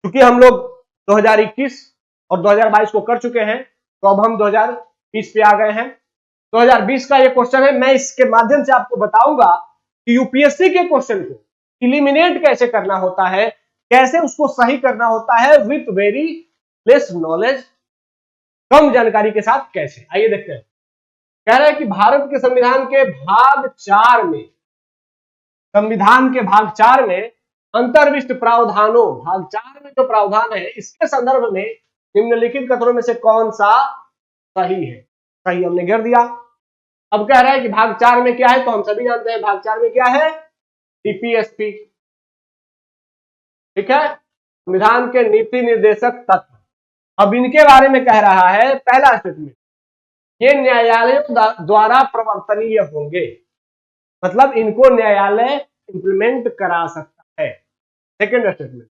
Speaker 2: क्योंकि हम लोग 2021 और 2022 को कर चुके हैं, तो अब हम 2020 पे आ गए हैं। 2020 का ये क्वेश्चन है, मैं इसके माध्यम से आपको बताऊंगा कि यूपीएससी के क्वेश्चन को इलिमिनेट कैसे करना होता है, कैसे उसको सही करना होता है विथ वेरी लेस नॉलेज, कम जानकारी के साथ कैसे। आइए देखते हैं। कह रहा है कि भारत के संविधान के भाग 4 में, संविधान के भाग 4 में अंतर्विष्ट प्रावधानों, भाग 4 में जो प्रावधान है इसके संदर्भ में निम्नलिखित कथनों में से कौन सा सही है। सही हमने गिर दिया। अब कह रहा है कि भाग 4 में क्या है, तो हम सभी जानते हैं भाग 4 में क्या है, डीपीएसपी। ठीक है, संविधान के नीति निर्देशक तत्व। अब इनके बारे में कह रहा है, पहला स्टेटमेंट, ये न्यायालयों द्वारा प्रवर्तनीय होंगे, मतलब इनको न्यायालय इंप्लीमेंट करा सकता है। सेकेंड स्टेटमेंट,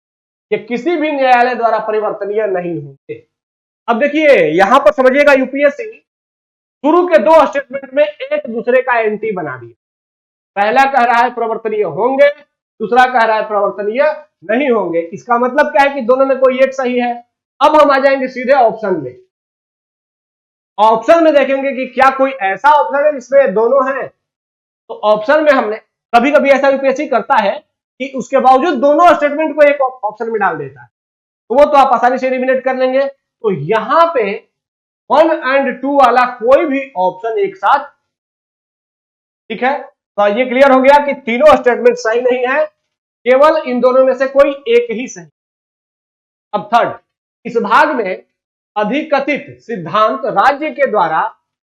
Speaker 2: ये किसी भी न्यायालय द्वारा परिवर्तनीय नहीं होंगे। अब देखिए यहां पर समझिएगा, यूपीएससी शुरू के 2 स्टेटमेंट में एक दूसरे का एंटी बना दिया। पहला कह रहा है प्रवर्तनीय होंगे, दूसरा कह रहा है प्रवर्तनीय नहीं होंगे। इसका मतलब क्या है कि दोनों में कोई एक सही है। अब हम आ जाएंगे सीधे ऑप्शन में। ऑप्शन में देखेंगे कि क्या कोई ऐसा ऑप्शन है जिसमें दोनों हैं। तो ऑप्शन में हमने, कभी कभी ऐसा यूपीएससी करता है कि उसके बावजूद दोनों स्टेटमेंट को एक ऑप्शन में डाल देता है, तो वो तो आप आसानी से एलिमिनेट कर लेंगे। तो यहां पे 1 और 2 वाला कोई भी ऑप्शन एक साथ, ठीक है, तो ये क्लियर हो गया कि तीनों स्टेटमेंट सही नहीं है, केवल इन दोनों में से कोई एक ही सही। अब थर्ड, इस भाग में अधिकथित सिद्धांत राज्य के द्वारा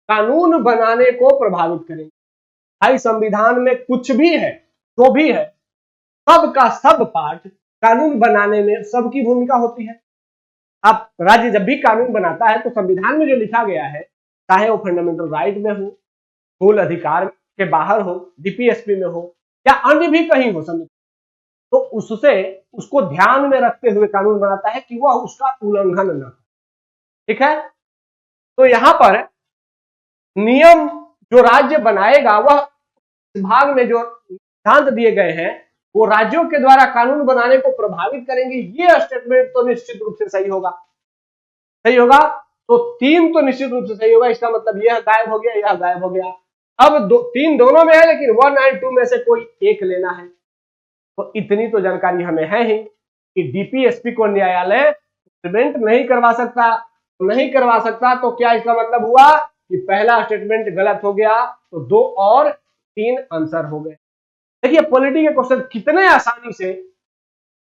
Speaker 2: कानून बनाने को प्रभावित करेंगे। भाई संविधान में कुछ भी है, जो भी है, सब का सब पार्ट कानून बनाने में सबकी भूमिका होती है। अब राज्य जब भी कानून बनाता है तो संविधान में जो लिखा गया है, चाहे वो फंडामेंटल राइट में हो, मूल अधिकार के बाहर हो, डीपीएसपी में हो या अन्य भी कहीं हो संविधान, तो उससे उसको ध्यान में रखते हुए कानून बनाता है कि वह उसका उल्लंघन न हो। ठीक है, तो यहां पर नियम जो राज्य बनाएगा, वह भाग में जो सिद्धांत दिए गए हैं वो राज्यों के द्वारा कानून बनाने को प्रभावित करेंगे। ये स्टेटमेंट तो निश्चित रूप से सही होगा। सही होगा, तो 3 तो निश्चित रूप से सही होगा। इसका मतलब यह गायब हो गया, यह गायब हो गया। अब 3 दोनों में है, लेकिन 1 और 2 में से कोई एक लेना है। तो इतनी तो जानकारी हमें है ही कि डीपीएसपी को न्यायालय इंप्लीमेंट नहीं करवा सकता। नहीं करवा सकता तो क्या इसका मतलब हुआ कि पहला स्टेटमेंट गलत हो गया, तो 2 और 3 आंसर हो गए। देखिए पॉलिटी के क्वेश्चन कितने आसानी से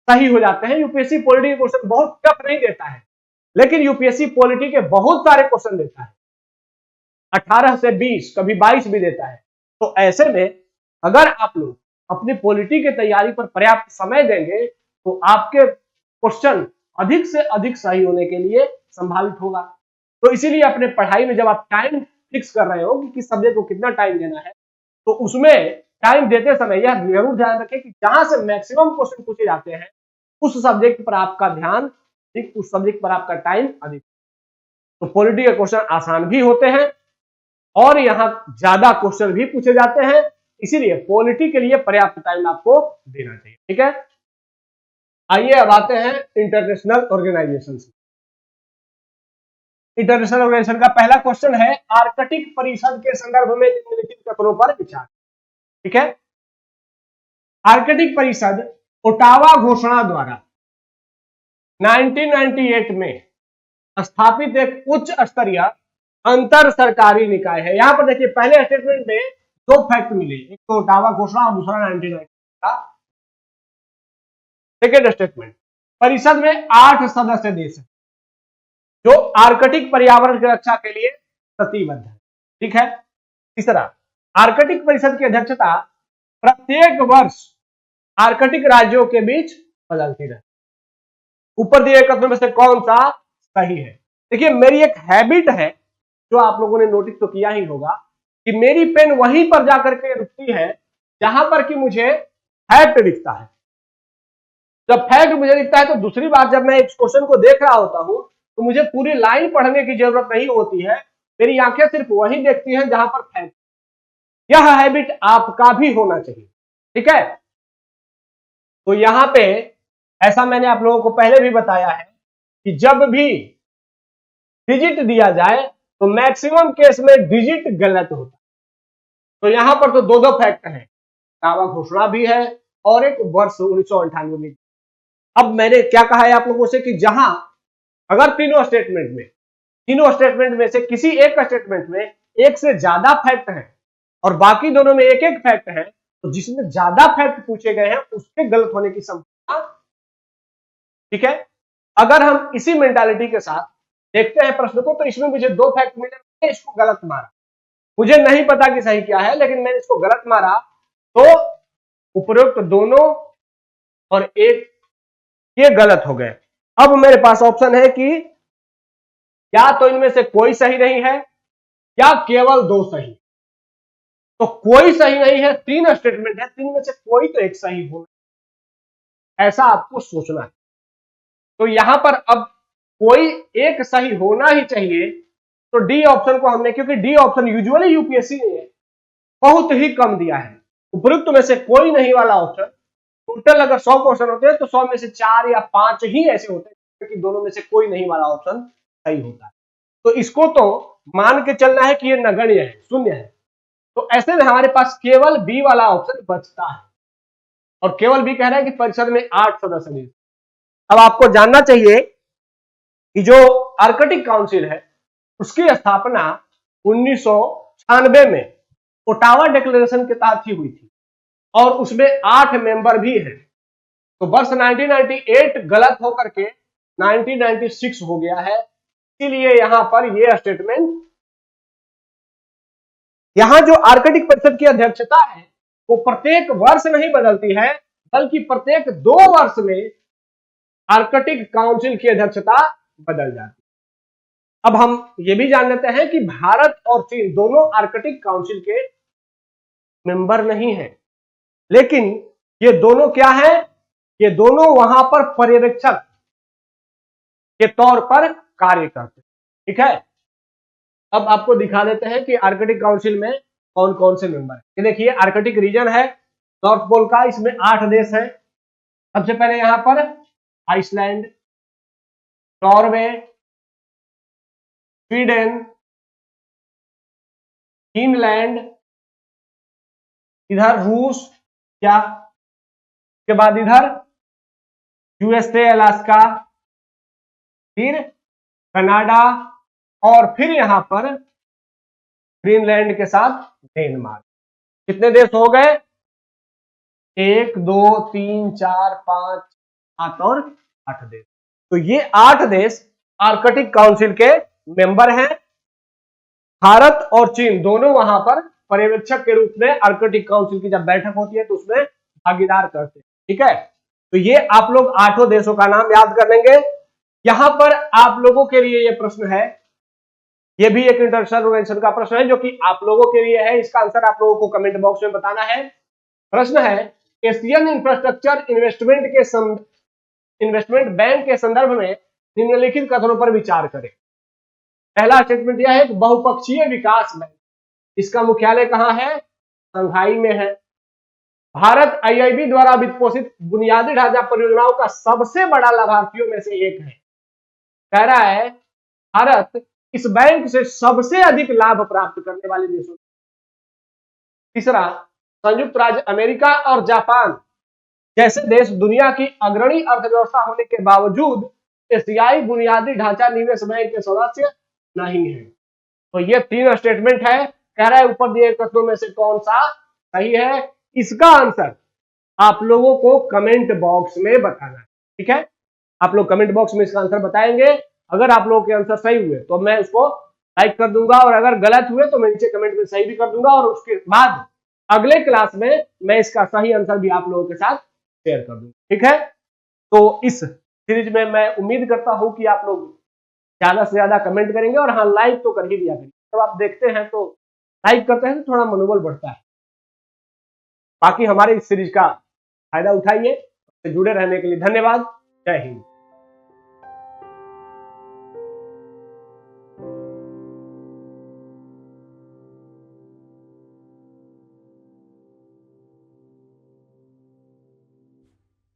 Speaker 2: सही हो जाते हैं। यूपीएससी पॉलिटी के क्वेश्चन बहुत टफ नहीं देता है, लेकिन यूपीएससी पॉलिटी के बहुत सारे क्वेश्चन देता है, 18 से 20, कभी 22 भी देता है। तो ऐसे में अगर आप लोग अपनी पॉलिटी की तैयारी पर पर्याप्त समय देंगे तो आपके क्वेश्चन अधिक से अधिक सही होने के लिए संभावित होगा। तो इसीलिए अपने पढ़ाई में जब आप टाइम फिक्स कर रहे हो कि किस सब्जेक्ट को कितना टाइम देना है, तो उसमें टाइम देते समय यह जरूर ध्यान रखें कि जहां से मैक्सिमम क्वेश्चन पूछे जाते हैं उस सब्जेक्ट पर आपका ध्यान, उस सब्जेक्ट पर आपका टाइम अधिक। तो पॉलिटी के क्वेश्चन आसान भी होते हैं और यहां ज्यादा क्वेश्चन भी पूछे जाते हैं, इसीलिए पॉलिटी के लिए पर्याप्त टाइम आपको देना चाहिए। ठीक है, आइए अब आते हैं इंटरनेशनल ऑर्गेनाइजेशन से। इंटरनेशनल ऑर्गेनाइजेशन का पहला क्वेश्चन है, आर्कटिक परिषद के संदर्भ में निम्नलिखित कथनों पर विचार। ठीक है, आर्कटिक परिषद ओटावा घोषणा द्वारा 1998 में स्थापित एक उच्च स्तरीय अंतर सरकारी निकाय है। यहां पर देखिए पहले स्टेटमेंट में 2 फैक्ट मिले, एक तो ओटावा घोषणा और दूसरा 1998 का। सेकेंड स्टेटमेंट, परिषद में 8 सदस्य देश है जो आर्कटिक पर्यावरण की रक्षा के लिए प्रतिबद्ध है। ठीक है, तीसरा, आर्कटिक परिषद की अध्यक्षता प्रत्येक वर्ष आर्कटिक राज्यों के बीच बदलती रहे। ऊपर दिए कथनों में से कौन सा सही है। देखिए मेरी एक हैबिट है जो आप लोगों ने नोटिस तो किया ही होगा कि मेरी पेन वहीं पर जाकर के रुकती है जहां पर कि मुझे फैक्ट दिखता है। जब फैक्ट मुझे दिखता है तो दूसरी बार जब मैं इस क्वेश्चन को देख रहा होता हूं तो मुझे पूरी लाइन पढ़ने की जरूरत नहीं होती है, मेरी आंखें सिर्फ वही देखती हैं जहां पर फैक्ट। यह हैबिट आपका भी होना चाहिए, ठीक है। तो यहां पे ऐसा मैंने आप लोगों को पहले भी बताया है कि जब भी डिजिट दिया जाए तो मैक्सिमम केस में डिजिट गलत होता है। तो यहां पर तो दो दो फैक्ट है, दावा घोषणा भी है और एक वर्ष 1998 में। अब मैंने क्या कहा है आप लोगों से कि जहां अगर तीनों स्टेटमेंट में से किसी एक स्टेटमेंट में एक से ज्यादा फैक्ट है और बाकी दोनों में एक एक फैक्ट है, तो जिसमें ज्यादा फैक्ट पूछे गए हैं उसके गलत होने की संभावना, ठीक है। अगर हम इसी मेंटालिटी के साथ देखते हैं प्रश्न को, तो इसमें मुझे दो फैक्ट मिले, मैंने इसको गलत मारा, मुझे नहीं पता कि सही क्या है लेकिन मैंने इसको गलत मारा, तो उपरोक्त दोनों और एक ये गलत हो गए। अब मेरे पास ऑप्शन है कि या तो इनमें से कोई सही नहीं है या केवल दो सही। तो कोई सही नहीं है, तीन स्टेटमेंट है, तीन में से कोई तो एक सही हो, ऐसा आपको सोचना है। तो यहां पर अब कोई एक सही होना ही चाहिए, तो डी ऑप्शन को हमने, क्योंकि डी ऑप्शन यूजुअली यूपीएससी ने बहुत ही कम दिया है, उपयुक्त में से कोई नहीं वाला ऑप्शन। टोटल अगर 100 क्वेश्चन होते हैं तो 100 में से 4 या 5 ही ऐसे होते हैं कि दोनों में से कोई नहीं वाला ऑप्शन सही होता है। तो इसको तो मान के चलना है कि ये नगण्य है, शून्य है। तो ऐसे में हमारे पास केवल बी वाला ऑप्शन बचता है, और केवल बी कह रहा है कि परिषद में 8 सदस्य हैं। अब आपको जानना चाहिए कि जो आर्कटिक काउंसिल है उसकी स्थापना 1996 में ओटावा डिक्लेरेशन के तहत ही हुई थी और उसमें 8 मेंबर भी हैं। तो वर्ष 1998 गलत होकर के 1996 हो गया है, इसीलिए यहां पर यह स्टेटमेंट, यहां जो आर्कटिक परिषद की अध्यक्षता है वो प्रत्येक वर्ष नहीं बदलती है, बल्कि प्रत्येक 2 वर्ष में आर्कटिक काउंसिल की अध्यक्षता बदल जाती है। अब हम ये भी जान लेते हैं कि भारत और चीन दोनों आर्कटिक काउंसिल के मेंबर नहीं है, लेकिन ये दोनों क्या है, ये दोनों वहां पर पर्यवेक्षक के तौर पर कार्य करते हैं, ठीक है। अब आपको दिखा देते हैं कि आर्कटिक काउंसिल में कौन कौन से मेंबर है। ये देखिए आर्कटिक रीजन है नॉर्थ पोल का, इसमें 8 देश हैं। सबसे पहले यहां पर आइसलैंड, नॉर्वे, स्वीडन, फिनलैंड, इधर रूस, क्या के बाद इधर यूएसए, अलास्का, फिर कनाडा, और फिर यहां पर ग्रीनलैंड के साथ डेनमार्क। कितने देश हो गए? 1 2 3 4 5 7 और 8 देश। तो ये 8 देश आर्कटिक काउंसिल के मेंबर हैं। भारत और चीन दोनों वहां पर पर्यवेक्षक के रूप में आर्कटिक काउंसिल की जब बैठक होती है तो उसमें भागीदार करते हैं, ठीक है। तो ये आप लोग 8 देशों का नाम याद कर लेंगे। यहां पर आप लोगों के लिए ये प्रश्न है, ये भी एक इंट्रोडक्शन का प्रश्न है जो कि आप लोगों के लिए है। इसका आंसर आप लोगों को कमेंट बॉक्स में बताना है। प्रश्न है, एशियन इंफ्रास्ट्रक्चर इन्वेस्टमेंट बैंक के संदर्भ में निम्नलिखित कथनों पर विचार करें। पहला स्टेटमेंट यह है कि बहुपक्षीय विकास बैंक, इसका मुख्यालय कहां है? शंघाई में है। भारत आईआईबी द्वारा वित्त पोषित बुनियादी ढांचा परियोजनाओं का सबसे बड़ा लाभार्थियों में से एक है। कह रहा है भारत इस बैंक से सबसे अधिक लाभ प्राप्त करने वाले देशों। तीसरा, संयुक्त राज्य अमेरिका और जापान जैसे देश दुनिया की अग्रणी अर्थव्यवस्था होने के बावजूद एशियाई बुनियादी ढांचा निवेश बैंक के सदस्य नहीं है। तो ये 3 स्टेटमेंट है। कह रहा है ऊपर दिए कथनों में से कौन सा सही है? इसका आंसर आप लोगों को कमेंट बॉक्स में बताना है, ठीक है। आप लोग कमेंट बॉक्स में इसका आंसर बताएंगे। अगर आप लोगों के आंसर सही हुए तो मैं उसको लाइक कर दूंगा, और अगर गलत हुए तो मैं नीचे कमेंट में सही भी कर दूंगा, और उसके बाद अगले क्लास में मैं इसका सही आंसर भी आप लोगों के साथ शेयर कर दूंगा, ठीक है। तो इस सीरीज में मैं उम्मीद करता हूं कि आप लोग ज्यादा से ज्यादा कमेंट करेंगे, और हाँ लाइक तो कर ही दिया करेंगे। जब आप देखते हैं तो लाइक करते हैं तो थोड़ा मनोबल बढ़ता है। बाकी हमारे इस सीरीज का फायदा उठाइए। से जुड़े रहने के लिए धन्यवाद। जय हिंद।